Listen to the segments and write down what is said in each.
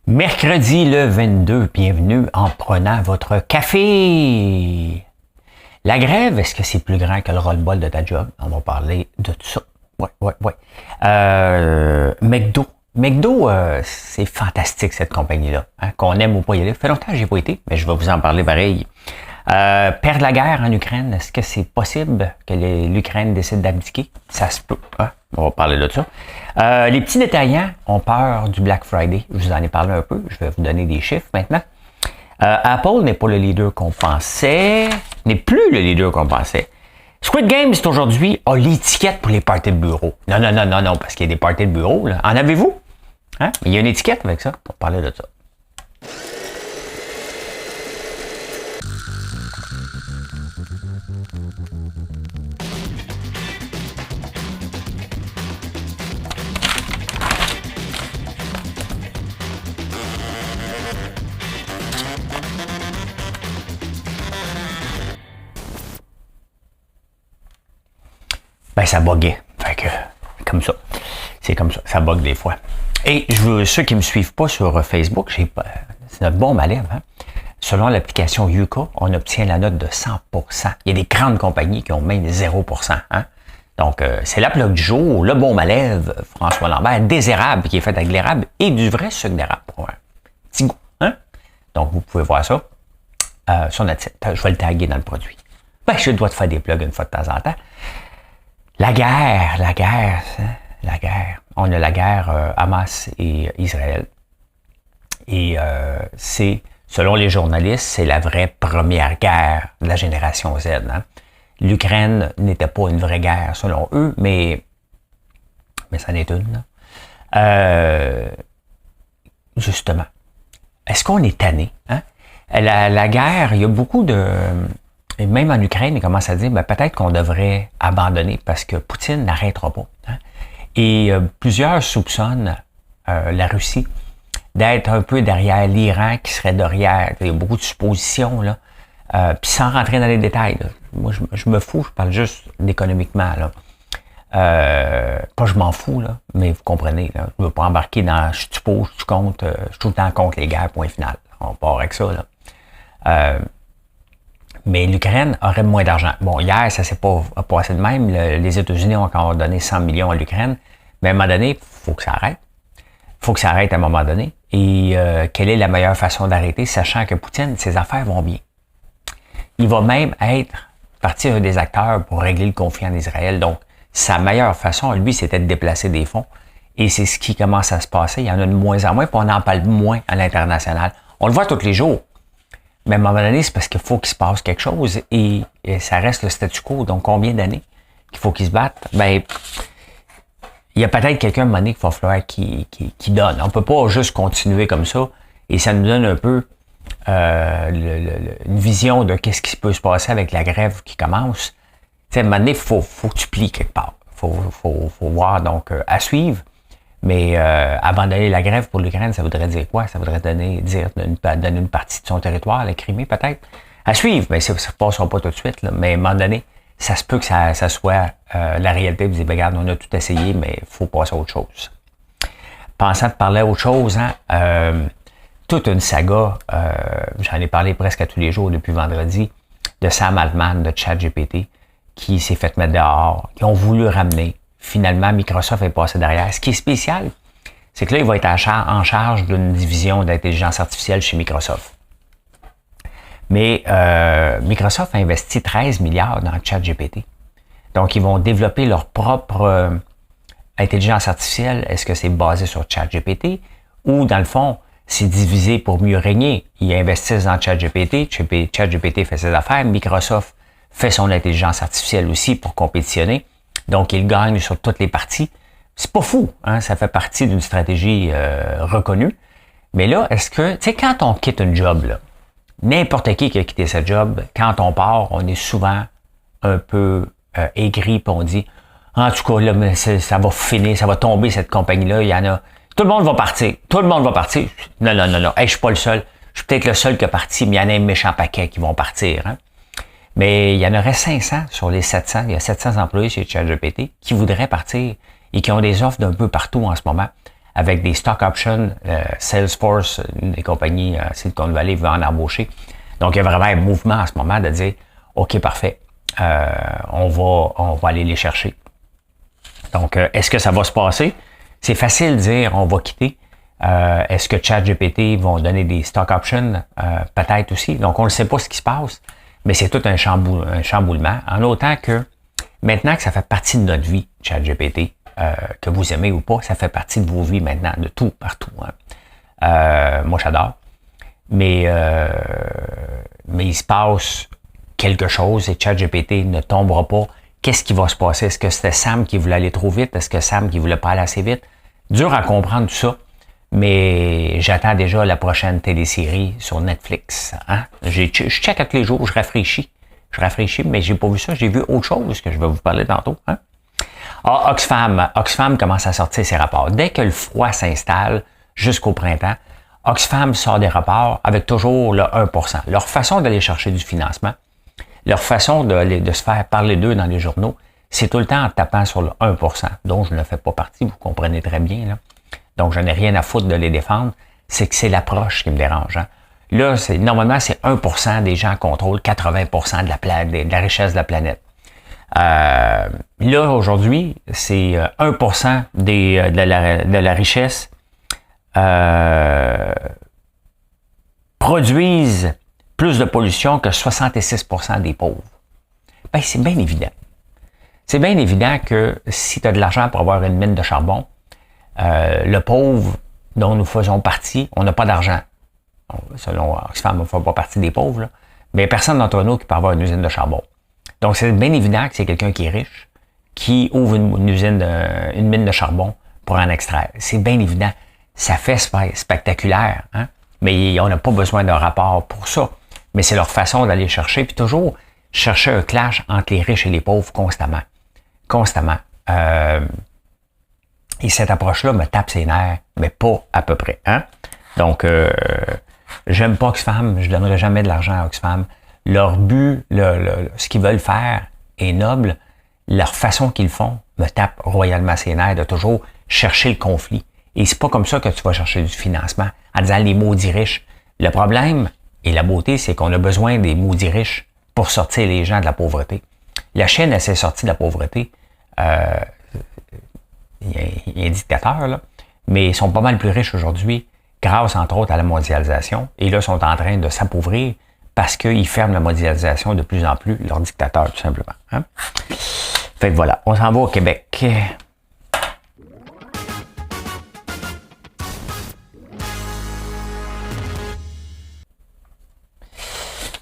Mercredi le 22, bienvenue en prenant votre café. La grève, est-ce que c'est plus grand que le roll-ball de ta job? On va parler de tout ça. Ouais. McDo, c'est fantastique cette compagnie-là. Hein? Qu'on aime ou pas y aller. Ça fait longtemps que j'ai pas été, mais je vais vous en parler pareil. Perdre la guerre en Ukraine, est-ce que c'est possible que l'Ukraine décide d'abdiquer? Ça se peut. Hein? On va parler de ça. Les petits détaillants ont peur du Black Friday. Je vous en ai parlé un peu. Je vais vous donner des chiffres maintenant. Apple n'est pas le leader qu'on pensait. N'est plus le leader qu'on pensait. Squid Game, c'est aujourd'hui, a l'étiquette pour les parties de bureau. Non, parce qu'il y a des parties de bureau. Là. En avez-vous? Hein? Il y a une étiquette avec ça. On va parler de ça. Ben, ça buguait. Fait que, comme ça. C'est comme ça. Ça bug des fois. Et ceux qui me suivent pas sur Facebook, c'est notre bombe à lèvres, hein? Selon l'application Yuka, on obtient la note de 100%. Il y a des grandes compagnies qui ont même 0%. Hein? Donc, c'est la plug du jour, le bombe à lèvres, François Lambert, des érables, qui est fait avec l'érable et du vrai sucre d'érable pour un petit goût. Hein? Donc, vous pouvez voir ça sur notre site. Je vais le taguer dans le produit. Ben, je dois te faire des plugs une fois de temps en temps. La guerre. On a la guerre Hamas et Israël. Et c'est, selon les journalistes, c'est la vraie première guerre de la génération Z. Hein? L'Ukraine n'était pas une vraie guerre selon eux, mais ça n'est une. Justement. Est-ce qu'on est tanné? Hein? La guerre, il y a beaucoup de... Et même en Ukraine, ils commencent à dire peut-être qu'on devrait abandonner parce que Poutine n'arrêtera pas. Hein? Et plusieurs soupçonnent la Russie d'être un peu derrière l'Iran qui serait derrière. Il y a beaucoup de suppositions, là. Puis sans rentrer dans les détails. Là. Moi, je me fous, je parle juste d'économiquement. Là. Pas je m'en fous, là, mais vous comprenez. Là, je ne veux pas embarquer dans je suppose, je compte, je suis tout le temps contre les guerres, point final. On part avec ça. Là. Mais l'Ukraine aurait moins d'argent. Bon, hier, ça s'est pas passé de même. Les États-Unis ont encore donné 100 millions à l'Ukraine. Mais à un moment donné, il faut que ça arrête. Il faut que ça arrête à un moment donné. Et quelle est la meilleure façon d'arrêter, sachant que Poutine, ses affaires vont bien. Il va même être partie un des acteurs pour régler le conflit en Israël. Donc, sa meilleure façon, lui, c'était de déplacer des fonds. Et c'est ce qui commence à se passer. Il y en a de moins en moins, puis on en parle moins à l'international. On le voit tous les jours. Mais à un moment donné, c'est parce qu'il faut qu'il se passe quelque chose et ça reste le statu quo. Donc, combien d'années qu'il faut qu'ils se battent? Ben, il y a peut-être quelqu'un à un moment donné qu'il va falloir qui donne. On peut pas juste continuer comme ça et ça nous donne un peu une vision de qu'est-ce qui peut se passer avec la grève qui commence. Tu sais, à un moment donné, faut que tu plies quelque part. Faut voir, donc, à suivre. Mais abandonner la grève pour l'Ukraine, ça voudrait dire quoi? Ça voudrait donner une partie de son territoire, la Crimée peut-être. À suivre, mais ça ne passera pas tout de suite. Là. Mais à un moment donné, ça se peut que ça soit la réalité. Vous dites, regarde, on a tout essayé, mais il faut passer à autre chose. Pensant de parler à autre chose, hein, toute une saga, j'en ai parlé presque à tous les jours depuis vendredi, de Sam Altman, de ChatGPT, qui s'est fait mettre dehors, qui ont voulu ramener. Finalement, Microsoft est passé derrière. Ce qui est spécial, c'est que là, il va être en charge d'une division d'intelligence artificielle chez Microsoft. Mais Microsoft a investi 13 milliards dans ChatGPT. Donc, ils vont développer leur propre intelligence artificielle. Est-ce que c'est basé sur ChatGPT? Ou, dans le fond, c'est divisé pour mieux régner. Ils investissent dans ChatGPT. ChatGPT fait ses affaires. Microsoft fait son intelligence artificielle aussi pour compétitionner. Donc, il gagne sur toutes les parties. C'est pas fou, hein? Ça fait partie d'une stratégie reconnue. Mais là, est-ce que, tu sais, quand on quitte une job, là, n'importe qui a quitté sa job, quand on part, on est souvent un peu aigri, puis on dit, en tout cas, là, ça va finir, ça va tomber, cette compagnie-là, il y en a, tout le monde va partir, Non, hey, je suis pas le seul, je suis peut-être le seul qui est parti, mais il y en a un méchant paquet qui vont partir, hein? Mais il y en aurait 500 sur les 700. Il y a 700 employés chez ChatGPT qui voudraient partir et qui ont des offres d'un peu partout en ce moment. avec des stock options. Salesforce, une des compagnies Silicon Valley veut en embaucher. Donc, il y a vraiment un mouvement en ce moment de dire, OK, parfait, on va aller les chercher. Donc, est-ce que ça va se passer? C'est facile de dire, on va quitter. Est-ce que ChatGPT vont donner des stock options? Peut-être aussi. Donc, on ne sait pas ce qui se passe, mais c'est tout un chamboulement. En autant que, maintenant que ça fait partie de notre vie, ChatGPT, que vous aimez ou pas, ça fait partie de vos vies maintenant, de tout, partout. Hein. Moi, j'adore. Mais il se passe quelque chose et ChatGPT ne tombera pas. Qu'est-ce qui va se passer? Est-ce que c'était Sam qui voulait aller trop vite? Est-ce que Sam qui voulait pas aller assez vite? Dur à comprendre tout ça, mais j'attends déjà la prochaine télésérie sur Netflix. Hein? Je check tous les jours, je rafraîchis, mais j'ai pas vu ça. J'ai vu autre chose que je vais vous parler tantôt. Hein? Oxfam commence à sortir ses rapports. Dès que le froid s'installe jusqu'au printemps, Oxfam sort des rapports avec toujours le 1%. Leur façon d'aller chercher du financement, leur façon de se faire parler d'eux dans les journaux, c'est tout le temps en tapant sur le 1%, dont je ne fais pas partie, vous comprenez très bien. Là. Donc, je n'ai rien à foutre de les défendre. C'est que c'est l'approche qui me dérange. Hein. Là, normalement, c'est 1% des gens contrôlent 80% de la richesse de la planète. Là, aujourd'hui, c'est 1% de la richesse produisent plus de pollution que 66% des pauvres. Ben, c'est bien évident. C'est bien évident que si tu as de l'argent pour avoir une mine de charbon, le pauvre dont nous faisons partie, on n'a pas d'argent. Selon Oxfam, on ne fait pas partie des pauvres, là. Mais personne d'entre nous qui peut avoir une usine de charbon. Donc, c'est bien évident que c'est quelqu'un qui est riche, qui ouvre une mine de charbon pour en extraire. C'est bien évident. Ça fait spectaculaire, hein? Mais on n'a pas besoin d'un rapport pour ça. Mais c'est leur façon d'aller chercher, puis toujours chercher un clash entre les riches et les pauvres constamment. Constamment. Et cette approche-là me tape ses nerfs, mais pas à peu près. Hein? Donc, j'aime pas Oxfam, je donnerai jamais de l'argent à Oxfam. Leur but, ce qu'ils veulent faire est noble. Leur façon qu'ils font me tape royalement ses nerfs de toujours chercher le conflit. Et c'est pas comme ça que tu vas chercher du financement, en disant les maudits riches. Le problème et la beauté, c'est qu'on a besoin des maudits riches pour sortir les gens de la pauvreté. La Chine, elle s'est sortie de la pauvreté. Il y a un dictateur, là, mais ils sont pas mal plus riches aujourd'hui, grâce, entre autres, à la mondialisation. Et là, ils sont en train de s'appauvrir parce qu'ils ferment la mondialisation de plus en plus, leur dictateur, tout simplement. Hein? Fait que voilà, on s'en va au Québec.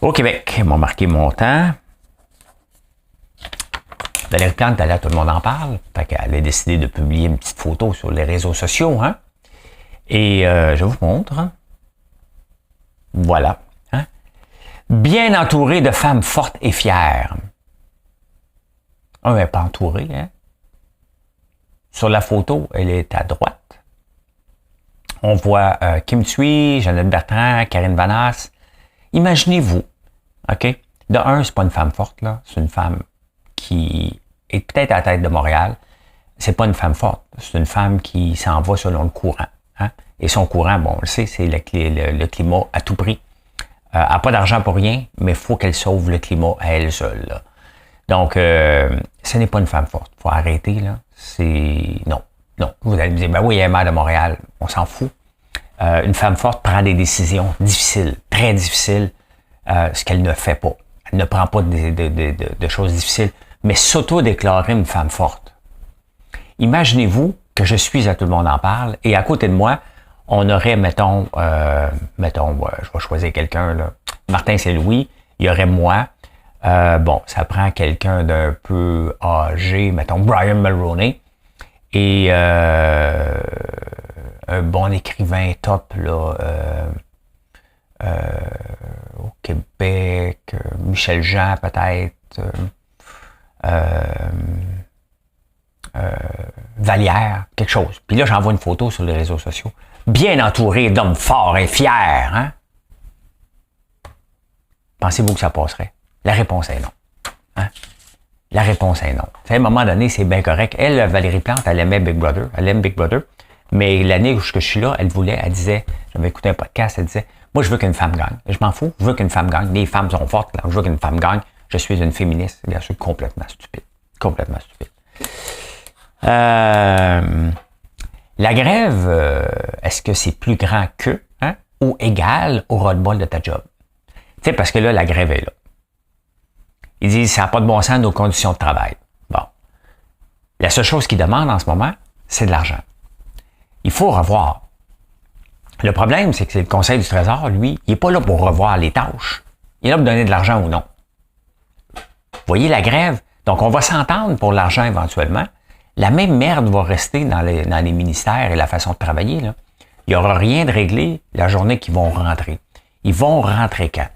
Au Québec, ils m'ont marqué mon temps. Valérie Plante, là, tout le monde en parle. Fait qu'elle a décidé de publier une petite photo sur les réseaux sociaux. Hein? Et je vous montre. Hein? Voilà. Hein? Bien entourée de femmes fortes et fières. Elle n'est pas entourée. Hein? Sur la photo, elle est à droite. On voit Kim Thuy, Jeannette Bertrand, Karine Vanasse. Imaginez-vous, OK? De un, c'est pas une femme forte, là. C'est une femme qui est peut-être à la tête de Montréal. C'est pas une femme forte. C'est une femme qui s'en va selon le courant. Hein? Et son courant, bon, on le sait, c'est le climat à tout prix. Elle n'a pas d'argent pour rien, mais il faut qu'elle sauve le climat à elle seule. Là. Donc, ce n'est pas une femme forte. Il faut arrêter, là. C'est... Non. Vous allez me dire, ben oui, elle est maire de Montréal. On s'en fout. Une femme forte prend des décisions difficiles, très difficiles, ce qu'elle ne fait pas. Elle ne prend pas de choses difficiles, mais s'auto-déclarer une femme forte. Imaginez-vous que je suis à Tout le monde en parle, et à côté de moi, on aurait, mettons, je vais choisir quelqu'un, là, Martin Saint-Louis, il y aurait moi, bon, ça prend quelqu'un d'un peu âgé, mettons, Brian Mulroney, et un bon écrivain top, là, au Québec, Michel Jean peut-être, Vallière, quelque chose. Puis là, j'envoie une photo sur les réseaux sociaux. Bien entouré d'hommes forts et fiers, hein? Pensez-vous que ça passerait? La réponse est non. Hein? La réponse est non. À un moment donné, c'est bien correct. Elle, Valérie Plante, elle aimait Big Brother. Elle aime Big Brother. Mais l'année où je suis là, elle disait, j'avais écouté un podcast, elle disait, moi, je veux qu'une femme gagne. Je m'en fous, je veux qu'une femme gagne. Les femmes sont fortes, là, je veux qu'une femme gagne. Je suis une féministe. Bien sûr, complètement stupide. Complètement stupide. La grève, est-ce que c'est plus grand que, hein, ou égal au ras-le-bol de ta job? Tu sais, parce que là, la grève est là. Ils disent, ça n'a pas de bon sens nos conditions de travail. Bon. La seule chose qu'ils demandent en ce moment, c'est de l'argent. Il faut revoir. Le problème, c'est que le Conseil du Trésor, lui, il n'est pas là pour revoir les tâches. Il est là pour donner de l'argent ou non. Vous voyez la grève? Donc, on va s'entendre pour l'argent éventuellement. La même merde va rester dans les ministères et la façon de travailler, là. Il n'y aura rien de réglé la journée qu'ils vont rentrer. Ils vont rentrer quand?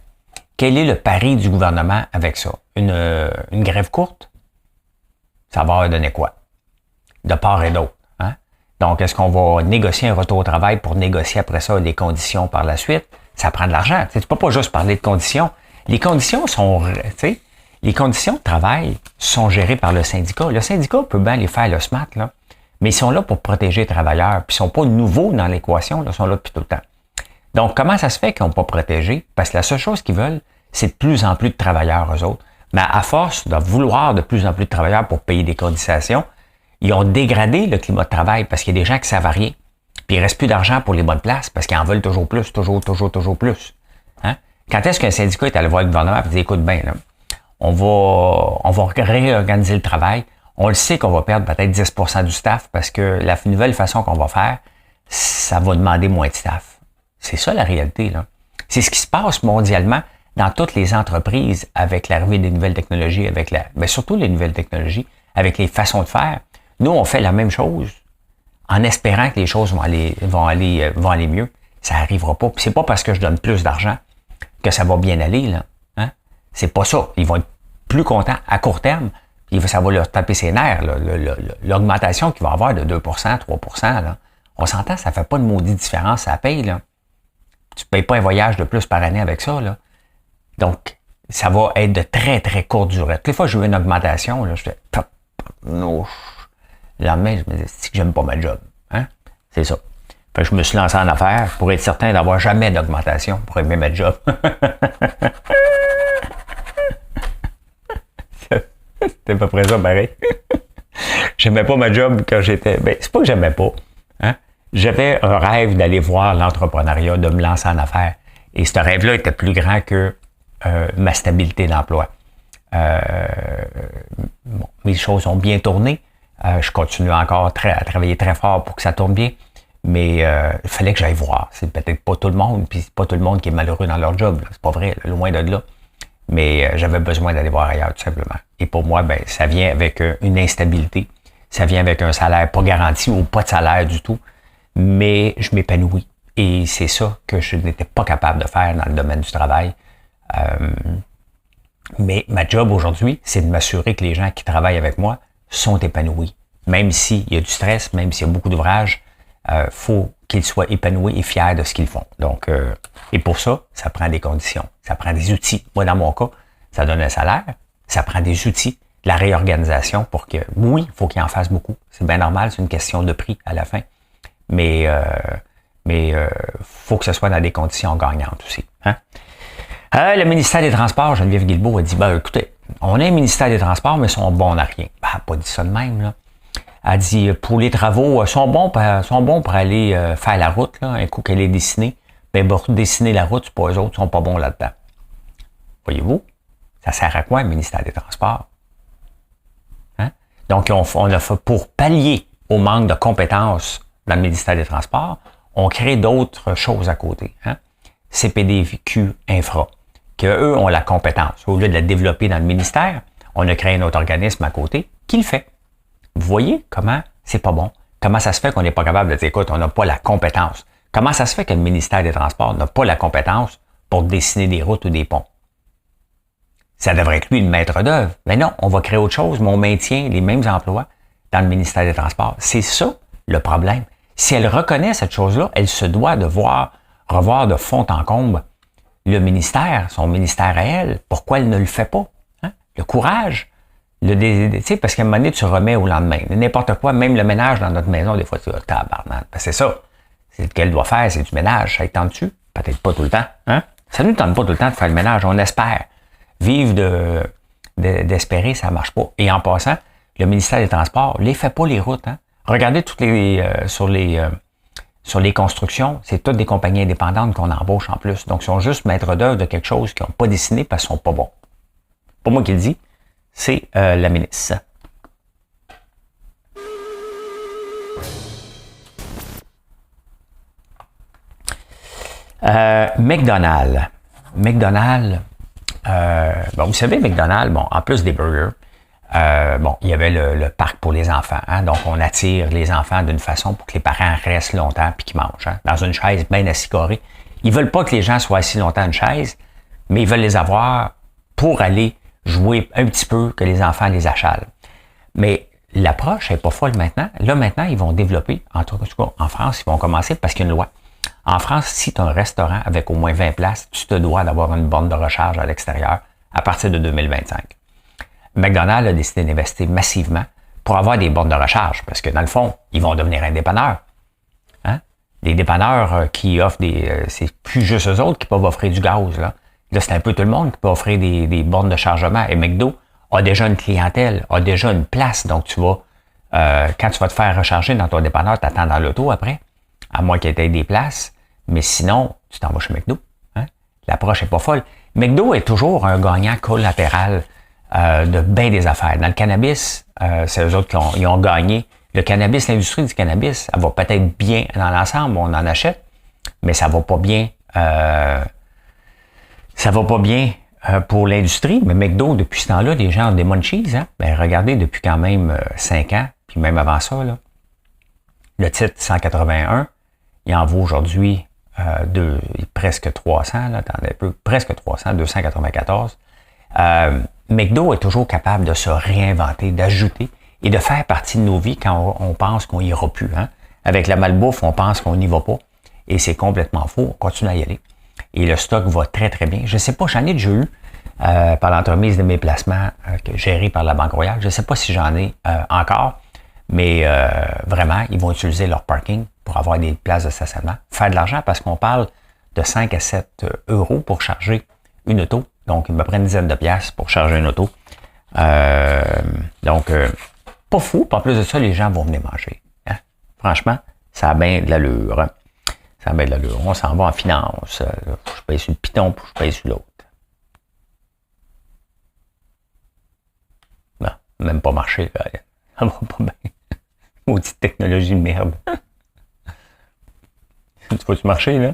Quel est le pari du gouvernement avec ça? Une grève courte? Ça va donner quoi? De part et d'autre. Hein? Donc, est-ce qu'on va négocier un retour au travail pour négocier après ça les conditions par la suite? Ça prend de l'argent. Tu ne peux pas juste parler de conditions. Les conditions sont... Les conditions de travail sont gérées par le syndicat. Le syndicat peut bien les faire le SMAT, là, mais ils sont là pour protéger les travailleurs. Puis ils ne sont pas nouveaux dans l'équation, là, ils sont là depuis tout le temps. Donc, comment ça se fait qu'ils n'ont pas protégé? Parce que la seule chose qu'ils veulent, c'est de plus en plus de travailleurs, eux autres. Mais à force de vouloir de plus en plus de travailleurs pour payer des cotisations, ils ont dégradé le climat de travail parce qu'il y a des gens qui savent rien. Puis il ne reste plus d'argent pour les bonnes places parce qu'ils en veulent toujours plus, toujours plus. Hein? Quand est-ce qu'un syndicat est allé voir le gouvernement et dit, écoute bien, là, on va réorganiser le travail. On le sait qu'on va perdre peut-être 10% du staff parce que la nouvelle façon qu'on va faire, ça va demander moins de staff. C'est ça la réalité, là. C'est ce qui se passe mondialement dans toutes les entreprises avec l'arrivée des nouvelles technologies, surtout les nouvelles technologies, avec les façons de faire. Nous, on fait la même chose en espérant que les choses vont aller mieux. Ça n'arrivera pas. Puis c'est pas parce que je donne plus d'argent que ça va bien aller, là. Hein? C'est pas ça. Ils vont être plus contents à court terme. Puis ça va leur taper ses nerfs, là. L'augmentation qu'il va avoir de 2%, 3%, là. On s'entend, ça fait pas de maudite différence, ça paye, là. Tu ne payes pas un voyage de plus par année avec ça, là. Donc, ça va être de très, très courte durée. Toutes les fois que j'ai eu une augmentation, là, je fais non. Le lendemain, je me dis, c'est que j'aime pas ma job. Hein? C'est ça. Fait que je me suis lancé en affaires pour être certain d'avoir jamais d'augmentation pour aimer ma job. C'était à peu près ça, pareil. J'aimais pas ma job quand j'étais... Ben, c'est pas que j'aimais pas. Hein? J'avais un rêve d'aller voir l'entrepreneuriat, de me lancer en affaires. Et ce rêve-là était plus grand que ma stabilité d'emploi. Bon, mes choses ont bien tourné. Je continue encore à travailler très fort pour que ça tourne bien. Mais il fallait que j'aille voir. C'est peut-être pas tout le monde, puis c'est pas tout le monde qui est malheureux dans leur job. Là. C'est pas vrai, là, loin de là. Mais j'avais besoin d'aller voir ailleurs, tout simplement. Et pour moi, ben, ça vient avec une instabilité. Ça vient avec un salaire pas garanti ou pas de salaire du tout. Mais je m'épanouis. Et c'est ça que je n'étais pas capable de faire dans le domaine du travail. Mais ma job aujourd'hui, c'est de m'assurer que les gens qui travaillent avec moi sont épanouis. Même s'il y a du stress, même s'il y a beaucoup d'ouvrages, faut qu'ils soient épanouis et fiers de ce qu'ils font. Donc, et pour ça, ça prend des conditions, ça prend des outils. Moi, dans mon cas, ça donne un salaire, ça prend des outils, de la réorganisation pour que, oui, il faut qu'il en fasse beaucoup. C'est bien normal, c'est une question de prix à la fin. Mais faut que ce soit dans des conditions gagnantes aussi. Hein? Le ministère des Transports, Geneviève Guilbeault a dit, ben écoutez, on a un ministère des Transports, mais ils sont bons en rien. Ben, elle n'a pas dit ça de même, là. Elle a dit, pour les travaux, sont bons pour aller faire la route, là, un coup qu'elle est dessinée. Ben, dessiner la route, c'est pas eux autres, ils sont pas bons là-dedans. Voyez-vous? Ça sert à quoi, un ministère des Transports? Hein? Donc, on a fait pour pallier au manque de compétences dans le ministère des Transports, on crée d'autres choses à côté. Hein? CPDQ Infra, qu'eux ont la compétence. Au lieu de la développer dans le ministère, on a créé un autre organisme à côté qui le fait. Vous voyez comment c'est pas bon? Comment ça se fait qu'on n'est pas capable de dire, écoute, on n'a pas la compétence? Comment ça se fait que le ministère des Transports n'a pas la compétence pour dessiner des routes ou des ponts? Ça devrait être lui le maître d'œuvre. Mais non, on va créer autre chose, mais on maintient les mêmes emplois dans le ministère des Transports. C'est ça le problème. Si elle reconnaît cette chose-là, elle se doit de revoir de fond en comble le ministère, son ministère à elle. Pourquoi elle ne le fait pas? Hein? Le courage Tu sais, parce qu'à un moment donné, tu remets au lendemain. N'importe quoi, même le ménage dans notre maison, des fois, tu dis, tabarnak. C'est ça. C'est ce qu'elle doit faire, c'est du ménage. Ça ne tente dessus? Peut-être pas tout le temps. Hein? Ça ne nous tente pas tout le temps de faire le ménage. On espère. Vivre d'espérer, ça ne marche pas. Et en passant, le ministère des Transports ne fait pas les routes. Hein? Regardez toutes sur les constructions, c'est toutes des compagnies indépendantes qu'on embauche en plus. Donc, ils sont juste maîtres d'œuvre de quelque chose qu'ils n'ont pas dessiné parce qu'ils sont pas bons. Pas moi qui le dis, c'est la ministre. McDonald's. Vous savez, McDonald's, bon, en plus des burgers, il y avait le parc pour les enfants. Hein? Donc, on attire les enfants d'une façon pour que les parents restent longtemps et qu'ils mangent. Hein? Dans une chaise bien assis carré. Ils veulent pas que les gens soient assis longtemps à une chaise, mais ils veulent les avoir pour aller jouer un petit peu, que les enfants les achalent. Mais l'approche n'est pas folle maintenant. Là, maintenant, ils vont développer, en tout cas, en France, ils vont commencer parce qu'il y a une loi. En France, si tu as un restaurant avec au moins 20 places, tu te dois d'avoir une borne de recharge à l'extérieur à partir de 2025. McDonald's a décidé d'investir massivement pour avoir des bornes de recharge, parce que dans le fond, ils vont devenir un dépanneur. Hein? Les dépanneurs qui offrent c'est plus juste eux autres qui peuvent offrir du gaz. Là, c'est un peu tout le monde qui peut offrir des bornes de chargement. Et McDo a déjà une clientèle, a déjà une place. Donc, tu vas, quand tu vas te faire recharger dans ton dépanneur, tu attends dans l'auto après, à moins qu'il y ait des places. Mais sinon, tu t'en vas chez McDo. Hein? L'approche n'est pas folle. McDo est toujours un gagnant collatéral de bien des affaires. Dans le cannabis, c'est eux autres qui ont gagné. Le cannabis, l'industrie du cannabis, elle va peut-être bien dans l'ensemble, on en achète, mais ça va pas bien. Pour l'industrie. Mais McDo, depuis ce temps-là, les gens ont des munchies. Hein? Ben, regardez, depuis quand même 5 ans, puis même avant ça, là, le titre 181, il en vaut aujourd'hui presque 300, là, attendez un peu, presque 300, 294. McDo est toujours capable de se réinventer, d'ajouter et de faire partie de nos vies quand on pense qu'on ira plus. Hein? Avec la malbouffe, on pense qu'on n'y va pas. Et c'est complètement faux. On continue à y aller. Et le stock va très, très bien. Je ne sais pas, j'en ai déjà eu par l'entremise de mes placements gérés par la Banque Royale. Je ne sais pas si j'en ai encore, mais vraiment, ils vont utiliser leur parking pour avoir des places de stationnement. Faire de l'argent parce qu'on parle de 5 à 7 euros pour charger une auto. Donc, ils me prennent une dizaine de piastres pour charger une auto. Donc, pas fou. Puis en plus de ça, les gens vont venir manger. Hein? Franchement, ça a bien de l'allure. Hein? Ça a bien de l'allure. On s'en va en finance. Je paye sur le piton, puis je paye sur l'autre. Non, même pas marcher. Là. Ça va pas bien. Maudite technologie de merde. Tu vas-tu marcher, là?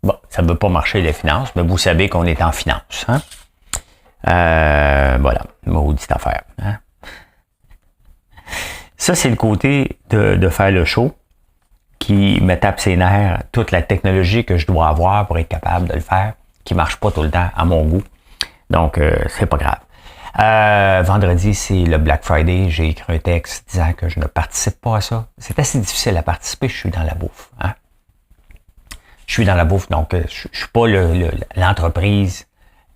Bon, ça ne veut pas marcher les finances, mais vous savez qu'on est en finance. Hein? Voilà, maudite affaire. Hein? Ça, c'est le côté de faire le show qui me tape ses nerfs, toute la technologie que je dois avoir pour être capable de le faire, qui ne marche pas tout le temps à mon goût. Donc, c'est pas grave. Vendredi, c'est le Black Friday. J'ai écrit un texte disant que je ne participe pas à ça. C'est assez difficile à participer. Je suis dans la bouffe. Hein? Je suis dans la bouffe, donc je suis pas l'entreprise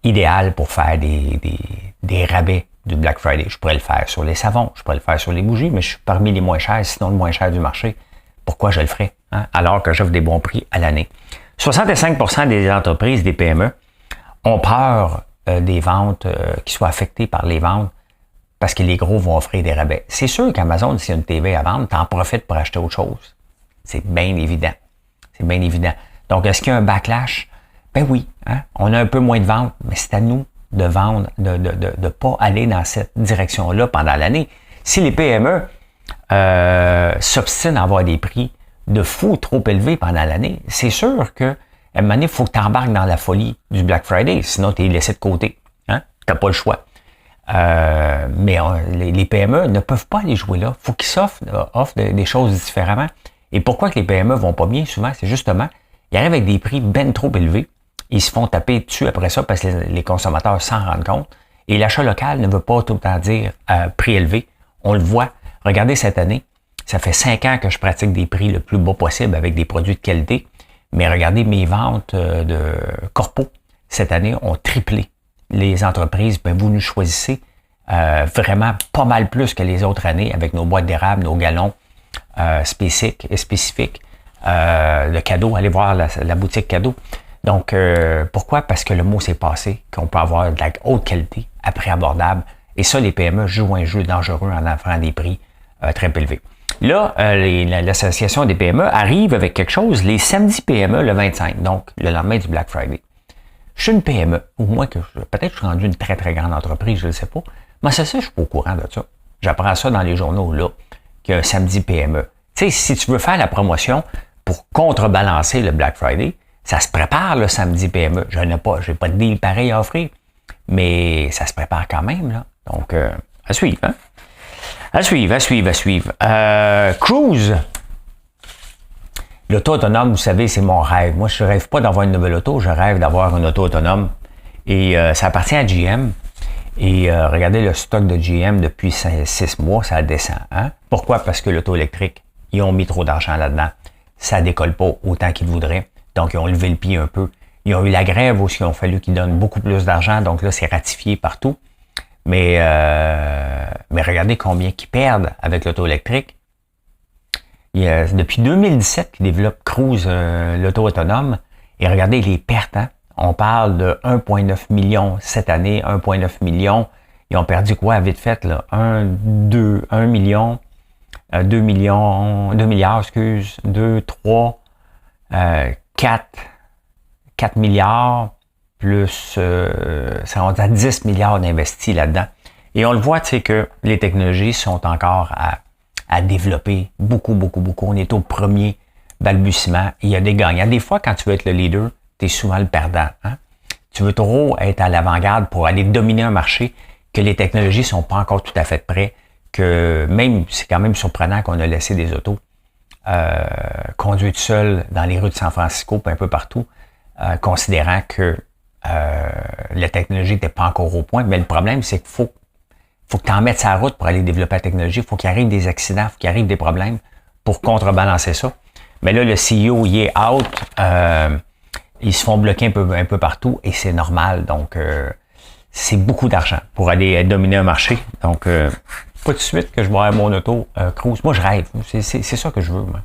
idéale pour faire des rabais du Black Friday. Je pourrais le faire sur les savons, je pourrais le faire sur les bougies, mais je suis parmi les moins chers, sinon le moins cher du marché. Pourquoi je le ferais? Hein? Alors que j'offre des bons prix à l'année. 65% des entreprises, des PME, ont peur des ventes qui soient affectées par les ventes parce que les gros vont offrir des rabais. C'est sûr qu'Amazon, s'il y a une TV à vendre, t'en profites pour acheter autre chose. C'est bien évident. C'est bien évident. Donc, est-ce qu'il y a un backlash? Ben oui, hein? On a un peu moins de ventes, mais c'est à nous de vendre, de pas aller dans cette direction-là pendant l'année. Si les PME s'obstinent à avoir des prix de fou trop élevés pendant l'année, c'est sûr que à un moment donné, il faut que tu embarques dans la folie du Black Friday, sinon tu es laissé de côté. Hein? Tu n'as pas le choix. Mais les PME ne peuvent pas aller jouer là. Il faut qu'ils offrent des choses différemment. Et pourquoi que les PME vont pas bien souvent? C'est justement, ils arrivent avec des prix ben trop élevés. Ils se font taper dessus après ça parce que les consommateurs s'en rendent compte. Et l'achat local ne veut pas tout le temps dire prix élevé. On le voit. Regardez cette année. Ça fait 5 ans que je pratique des prix le plus bas possible avec des produits de qualité. Mais regardez mes ventes de corpo. cette année ont triplé. Les entreprises, ben, vous nous choisissez vraiment pas mal plus que les autres années avec nos boîtes d'érable, nos galons spécifiques de cadeaux. Allez voir la boutique cadeau. Donc, pourquoi? Parce que le mot s'est passé, qu'on peut avoir de la haute qualité à prix abordable. Et ça, les PME jouent un jeu dangereux en offrant des prix très élevés. Là, l'association des PME arrive avec quelque chose, les samedis PME le 25, donc le lendemain du Black Friday. Je suis une PME, ou moins que peut-être je suis rendu une très, très grande entreprise, je ne le sais pas. Mais ça, je suis pas au courant de ça. J'apprends ça dans les journaux, là, qu'il y a un samedi PME. Tu sais, si tu veux faire la promotion pour contrebalancer le Black Friday, ça se prépare le samedi PME. Je n'ai pas de deal pareil à offrir, mais ça se prépare quand même, là. Donc, à suivre, hein? À suivre. Cruise. L'auto autonome, vous savez, c'est mon rêve. Moi, je ne rêve pas d'avoir une nouvelle auto, je rêve d'avoir une auto autonome. Et ça appartient à GM. Et regardez le stock de GM depuis 6 mois, ça descend. Hein? Pourquoi? Parce que l'auto électrique, ils ont mis trop d'argent là-dedans. Ça décolle pas autant qu'ils voudraient. Donc, ils ont levé le pied un peu. Ils ont eu la grève aussi, il a fallu qu'ils donnent beaucoup plus d'argent. Donc là, c'est ratifié partout. Mais regardez combien qu'ils perdent avec l'auto électrique. Depuis 2017 qu'ils développent Cruise, l'auto autonome. Et regardez les pertes. Hein? On parle de 1,9 million cette année, 1,9 million. Ils ont perdu quoi, vite fait, là? 2 milliards, 2, 3, 4 milliards, plus, ça on a 10 milliards d'investis là-dedans. Et on le voit, tu sais, que les technologies sont encore à développer beaucoup. On est au premier balbutiement. Il y a des gagnants. Des fois, quand tu veux être le leader, tu es souvent le perdant. Hein? Tu veux trop être à l'avant-garde pour aller dominer un marché, que les technologies sont pas encore tout à fait prêtes, que même, c'est quand même surprenant qu'on a laissé des autos conduire tout seul dans les rues de San Francisco, un peu partout, considérant que la technologie n'était pas encore au point. Mais le problème, c'est qu'il faut que tu en mettes sa route pour aller développer la technologie. Il faut qu'il arrive des accidents, il faut qu'il arrive des problèmes pour contrebalancer ça. Mais là, le CEO, il est out. Ils se font bloquer un peu partout et c'est normal. Donc, c'est beaucoup d'argent pour aller dominer un marché. Donc, pas de suite que je vais avoir mon auto Cruise. Moi, je rêve. C'est ça que je veux, moi.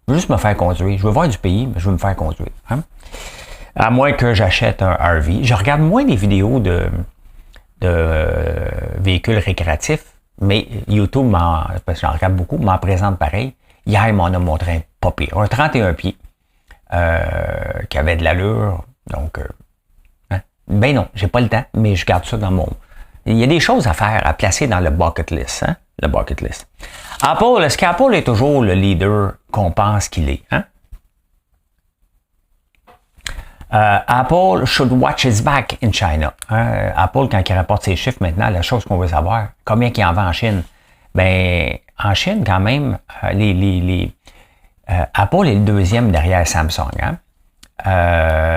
Je veux juste me faire conduire. Je veux voir du pays, mais je veux me faire conduire. Hein? À moins que j'achète un RV. Je regarde moins des vidéos de véhicules récréatifs, mais YouTube, parce que j'en regarde beaucoup, m'en présente pareil. Hier, il m'en a montré un pas pire. Un 31 pieds qui avait de l'allure. Donc, hein? Ben non, j'ai pas le temps, mais je garde ça dans mon... Il y a des choses à faire, à placer dans le bucket list. Hein? Le bucket list. Apple, est-ce qu'Apple est toujours le leader qu'on pense qu'il est? Hein? Apple should watch its back in China. Hein? Apple, quand il rapporte ses chiffres maintenant, la chose qu'on veut savoir, combien il en vend en Chine? Ben, en Chine, quand même, Apple est le deuxième derrière Samsung, hein?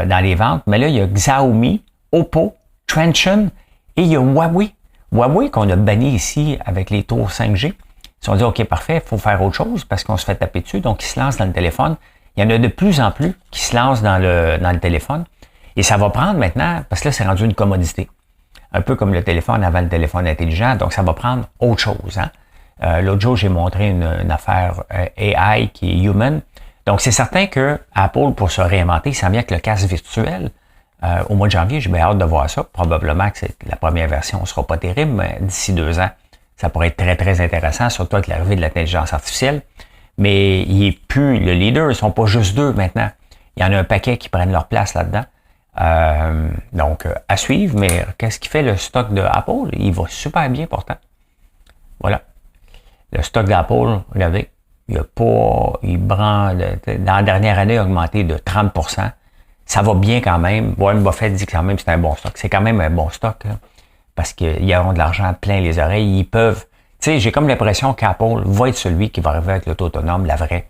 Dans les ventes. Mais là, il y a Xiaomi, Oppo, Transsion et il y a Huawei. Huawei qu'on a banni ici avec les tours 5G. Ils se sont dit, OK, parfait, il faut faire autre chose parce qu'on se fait taper dessus. Donc, ils se lancent dans le téléphone. Il y en a de plus en plus qui se lancent dans le téléphone. Et ça va prendre maintenant, parce que là, c'est rendu une commodité. Un peu comme le téléphone avant le téléphone intelligent. Donc, ça va prendre autre chose. Hein? L'autre jour, j'ai montré une affaire AI qui est human. Donc, c'est certain que Apple, pour se réinventer, ça vient que le casque virtuel, au mois de janvier, j'ai bien hâte de voir ça. Probablement que la première version ne sera pas terrible, mais d'ici 2 ans, ça pourrait être très, très intéressant, surtout avec l'arrivée de l'intelligence artificielle. Mais il n'est plus le leader, ils ne sont pas juste 2 maintenant. Il y en a un paquet qui prennent leur place là-dedans. Donc, à suivre, mais qu'est-ce qui fait le stock de Apple? Il va super bien pourtant. Voilà. Le stock d'Apple, regardez, dans la dernière année, il a augmenté de 30%. Ça va bien quand même. Warren Buffett dit que quand même c'est un bon stock. C'est quand même un bon stock, là, parce qu'ils auront de l'argent plein les oreilles. Ils peuvent... Tu sais, j'ai comme l'impression qu'Apple va être celui qui va arriver avec l'auto autonome, la vraie,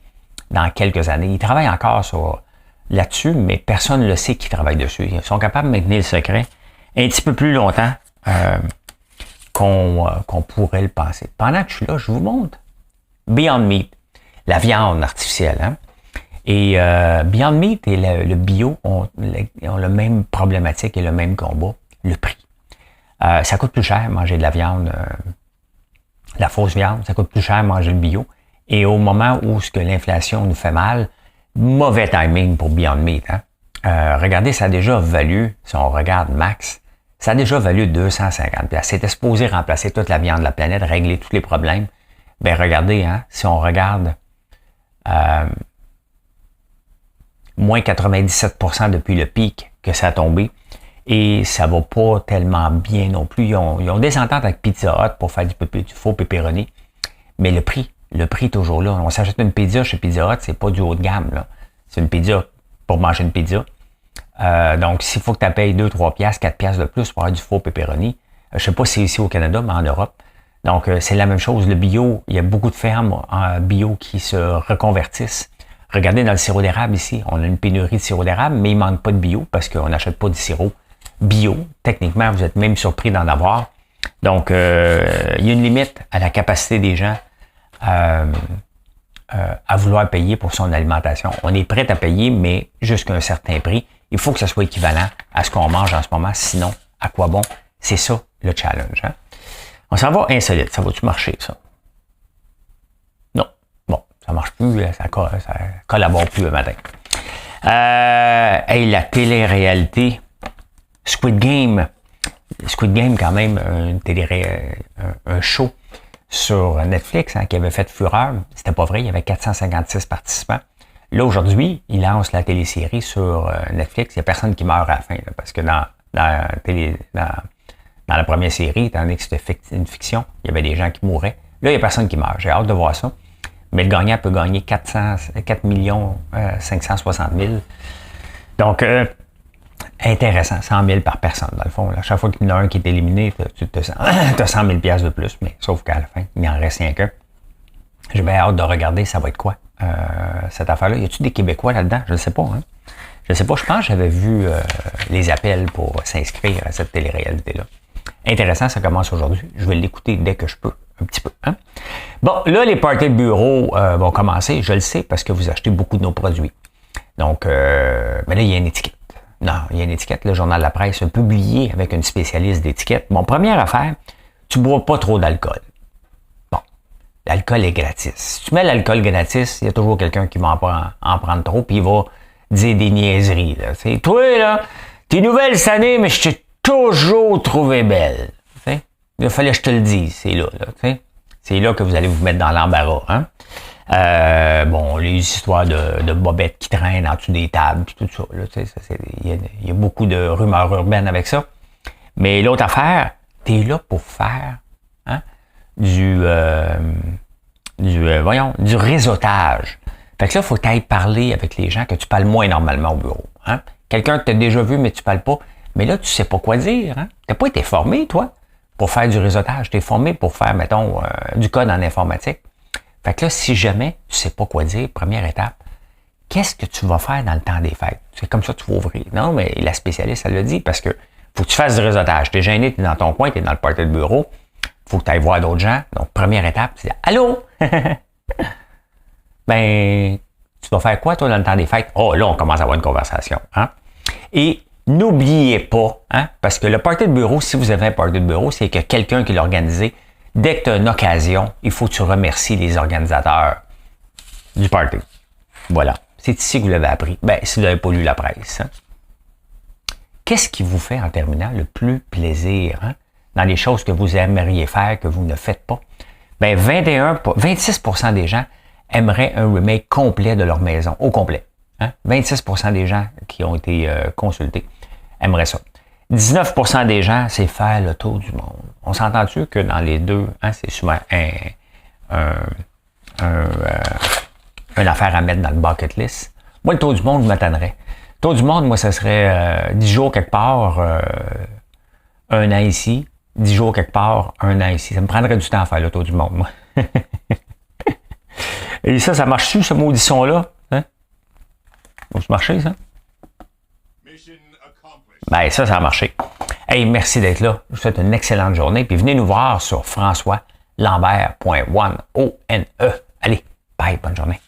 dans quelques années. Ils travaillent encore là-dessus, mais personne ne le sait qu'ils travaillent dessus. Ils sont capables de maintenir le secret un petit peu plus longtemps qu'on pourrait le penser. Pendant que je suis là, je vous montre Beyond Meat, la viande artificielle. Hein? Et Beyond Meat et le bio ont la même problématique et le même combat, le prix. Ça coûte plus cher manger de la viande, la fausse viande, ça coûte plus cher manger le bio. Et au moment où ce que l'inflation nous fait mal, mauvais timing pour Beyond Meat. Hein? Regardez, ça a déjà valu, si on regarde max, ça a déjà valu 250$. C'était supposé remplacer toute la viande de la planète, régler tous les problèmes. Ben regardez, hein, si on regarde moins 97% depuis le pic que ça a tombé, et ça va pas tellement bien non plus. Ils ont des ententes avec Pizza Hut pour faire du faux pepperoni, mais le prix est toujours là. On s'achète une pizza chez Pizza Hut, c'est pas du haut de gamme, là. C'est une pizza pour manger une pizza. Donc, s'il faut que tu payes 2, 3 piastres, 4 piastres de plus pour avoir du faux pepperoni, je sais pas si c'est ici au Canada, mais en Europe. Donc, c'est la même chose. Le bio, il y a beaucoup de fermes bio qui se reconvertissent. Regardez dans le sirop d'érable ici, on a une pénurie de sirop d'érable, mais il manque pas de bio parce qu'on n'achète pas de sirop bio. Techniquement, vous êtes même surpris d'en avoir. Donc, il y a une limite à la capacité des gens à vouloir payer pour son alimentation. On est prêt à payer, mais jusqu'à un certain prix. Il faut que ça soit équivalent à ce qu'on mange en ce moment. Sinon, à quoi bon? C'est ça, le challenge. Hein? On s'en va insolite. Ça va-tu marcher, ça? Non. Bon, ça marche plus. Ça collabore plus le matin. La télé-réalité. Squid Game, quand même, un show sur Netflix qui avait fait fureur. C'était pas vrai, il y avait 456 participants. Là, aujourd'hui, il lance la télésérie sur Netflix. Il n'y a personne qui meurt à la fin, là, parce que dans la première série, étant donné que c'était une fiction, il y avait des gens qui mouraient. Là, il n'y a personne qui meurt. J'ai hâte de voir ça. Mais le gagnant peut gagner 4 560 000. Donc, intéressant, 100 000 par personne, dans le fond. Là. Chaque fois qu'il y en a un qui est éliminé, tu as 100 000 piastres de plus, mais sauf qu'à la fin, il en reste rien qu'un. J'ai bien hâte de regarder, ça va être quoi, cette affaire-là. Y a-t-il des Québécois là-dedans? Je ne sais pas. Hein? Je ne sais pas, je pense que j'avais vu les appels pour s'inscrire à cette télé-réalité-là. Intéressant, ça commence aujourd'hui. Je vais l'écouter dès que je peux, un petit peu. Hein? Bon, là, les parties de bureau vont commencer, je le sais, parce que vous achetez beaucoup de nos produits. Donc, mais là, il y a une étiquette. Non, il y a une étiquette, le Journal de la Presse a publié avec une spécialiste d'étiquette. Bon, première affaire, tu ne bois pas trop d'alcool. Bon, l'alcool est gratis. Si tu mets l'alcool gratis, il y a toujours quelqu'un qui va en prendre trop, puis il va dire des niaiseries. Là. Toi, là, t'es nouvelle cette année, mais je t'ai toujours trouvé belle. T'sais? Il fallait que je te le dise, c'est là. C'est là que vous allez vous mettre dans l'embarras. Hein? Bon, les histoires de bobettes qui traînent en dessous des tables, puis tout ça. Il y a beaucoup de rumeurs urbaines avec ça. Mais l'autre affaire, tu es là pour faire du réseautage. Fait que là, il faut que tu ailles parler avec les gens que tu parles moins normalement au bureau. Hein? Quelqu'un que tu as déjà vu, mais tu parles pas. Mais là, tu sais pas quoi dire. Hein? Tu n'as pas été formé, toi, pour faire du réseautage. Tu es formé pour faire, mettons, du code en informatique. Fait que là, si jamais tu sais pas quoi dire, première étape, qu'est-ce que tu vas faire dans le temps des fêtes? C'est comme ça que tu vas ouvrir. Non, mais la spécialiste, elle le dit, parce que faut que tu fasses du réseautage. T'es gêné, t'es dans ton coin, t'es dans le party de bureau. Faut que tu ailles voir d'autres gens. Donc, première étape, c'est « Allô? » Ben, tu vas faire quoi, toi, dans le temps des fêtes? Oh, là, on commence à avoir une conversation. Hein? Et n'oubliez pas, hein, parce que le party de bureau, si vous avez un party de bureau, c'est que quelqu'un qui l'a organisé. Dès que tu as une occasion, il faut que tu remercies les organisateurs du party. Voilà. C'est ici que vous l'avez appris. Ben, si vous n'avez pas lu la presse. Hein? Qu'est-ce qui vous fait, en terminant, le plus plaisir dans les choses que vous aimeriez faire, que vous ne faites pas? Ben, 26% des gens aimeraient un remake complet de leur maison, au complet. Hein? 26% des gens qui ont été consultés aimeraient ça. 19% des gens, c'est faire le tour du monde. On s'entend-tu que dans les deux, c'est souvent une affaire à mettre dans le bucket list? Moi, le tour du monde, je m'attendrais. Le tour du monde, moi, ça serait 10 jours quelque part, un an ici, 10 jours quelque part, un an ici. Ça me prendrait du temps à faire le tour du monde, moi. Et ça marche-tu, ce maudisson-là? Hein? Ça marcher, ça? Ben, ça a marché. Hey, merci d'être là. Je vous souhaite une excellente journée. Puis venez nous voir sur françoislambert.one. Allez, bye, bonne journée.